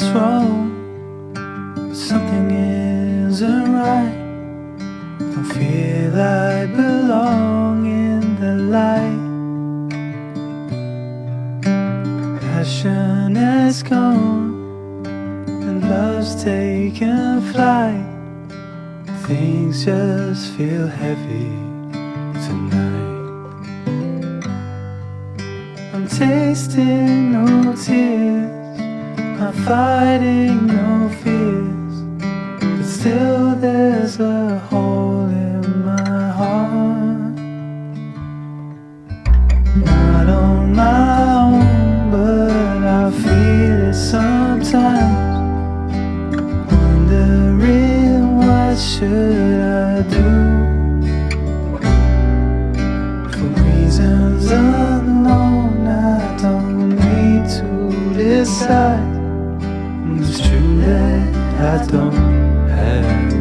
what's wrong, but something isn't right. Don't feel I belong in the light. Passion has gone and love's taken flight. Things just feel heavy tonight. I'm tasting no tears, I'm fighting no fears, but still there's a hole in my heart. Not on my own, but I feel it sometimes. Wondering what should I do? For reasons unknown, I don't need to decide. It's true that I don't have